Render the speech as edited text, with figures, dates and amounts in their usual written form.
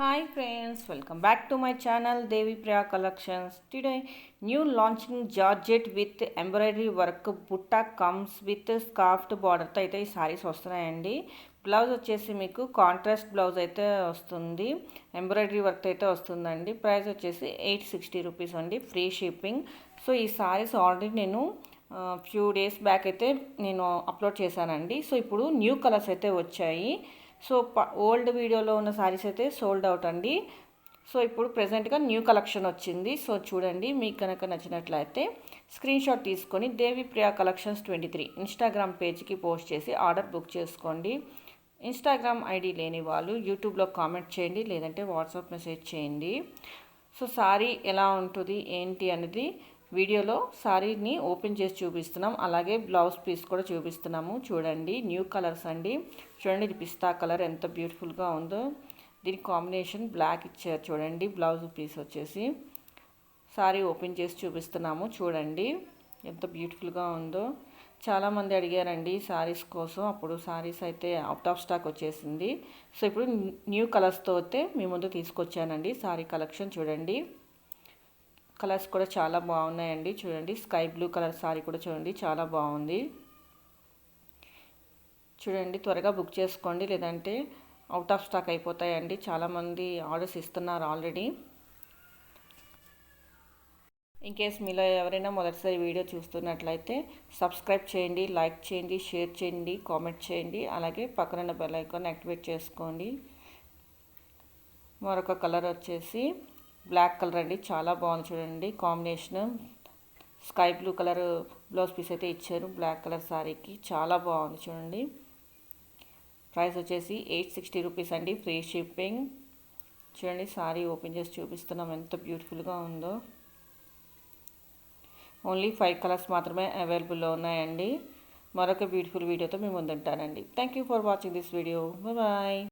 Hi friends, welcome back to my channel Devi Priya Collections. Today, new launching Georgette with embroidery work butta comes with scarfed border తో అయితే ఈ సారీస్ వస్తున్నాయండి. Blouse వచ్చేసి మీకు contrast blouse అయితే వస్తుంది. Embroidery work అయితే వస్తుందండి. ప్రైస్ వచ్చేసి 860 రూపీస్ అండి, ఫ్రీ షిప్పింగ్. సో ఈ సారీస్ ఆల్రెడీ నేను ఫ్యూ డేస్ బ్యాక్ అయితే నేను అప్లోడ్ చేశానండి. సో ఇప్పుడు న్యూ కలర్స్ అయితే వచ్చాయి. సో ఓల్డ్ వీడియోలో ఉన్న శారీస్ అయితే సోల్డ్ అవుట్ అండి. సో ఇప్పుడు ప్రెజెంట్గా న్యూ కలెక్షన్ వచ్చింది. సో చూడండి, మీకు కనుక నచ్చినట్లయితే స్క్రీన్ షాట్ తీసుకొని దేవి ప్రియా కలెక్షన్స్ 23 ఇన్స్టాగ్రామ్ పేజ్కి పోస్ట్ చేసి ఆర్డర్ బుక్ చేసుకోండి. ఇన్స్టాగ్రామ్ ఐడి లేని వాళ్ళు యూట్యూబ్లో కామెంట్ చేయండి, లేదంటే వాట్సాప్ మెసేజ్ చేయండి. సో సారీ ఎలా ఉంటుంది ఏంటి అనేది వీడియోలో సారీని ఓపెన్ చేసి చూపిస్తున్నాం, అలాగే బ్లౌజ్ పీస్ కూడా చూపిస్తున్నాము. చూడండి, న్యూ కలర్స్ అండి. చూడండి, ఇది పిస్తా కలర్ ఎంత బ్యూటిఫుల్గా ఉందో. దీని కాంబినేషన్ బ్లాక్ ఇచ్చారు. చూడండి, బ్లౌజ్ పీస్ వచ్చేసి సారీ ఓపెన్ చేసి చూపిస్తున్నాము. చూడండి ఎంత బ్యూటిఫుల్గా ఉందో. చాలామంది అడిగారండి సారీస్ కోసం, అప్పుడు సారీస్ అయితే అవుట్ ఆఫ్ స్టాక్ వచ్చేసింది. సో ఇప్పుడు న్యూ కలర్స్తో అయితే మీ ముందు తీసుకొచ్చానండి సారీ కలెక్షన్. చూడండి, కలర్స్ కూడా చాలా బాగున్నాయండి. చూడండి, స్కై బ్లూ కలర్ సారీ కూడా చూడండి చాలా బాగుంది. చూడండి, త్వరగా బుక్ చేసుకోండి, లేదంటే అవుట్ ఆఫ్ స్టాక్ అయిపోతాయండి. చాలామంది ఆర్డర్స్ ఇస్తున్నారు ఆల్రెడీ. ఇన్ కేస్ మీలో ఎవరైనా మొదటిసారి వీడియో చూస్తున్నట్లయితే సబ్స్క్రైబ్ చేయండి, లైక్ చేయండి, షేర్ చేయండి, కామెంట్ చేయండి, అలాగే పక్కన బెల్ ఐకాన్ యాక్టివేట్ చేసుకోండి. మరొక కలర్ వచ్చేసి బ్లాక్ కలర్ అండి, చాలా బాగుంది. చూడండి combination, sky blue colour blouse piece అయితే ఇచ్చారు బ్లాక్ కలర్ శారీకి, చాలా బాగుంది. చూడండి, ప్రైస్ వచ్చేసి 860 రూపీస్ అండి, ఫ్రీ షిప్పింగ్. చూడండి, శారీ ఓపెన్ చేసి చూపిస్తున్నాం ఎంత బ్యూటిఫుల్గా ఉందో. ఓన్లీ 5 కలర్స్ మాత్రమే అవైలబుల్లో ఉన్నాయండి. మరొక బ్యూటిఫుల్ వీడియోతో మేము ముందుంటానండి. Thank you for watching this video. Bye.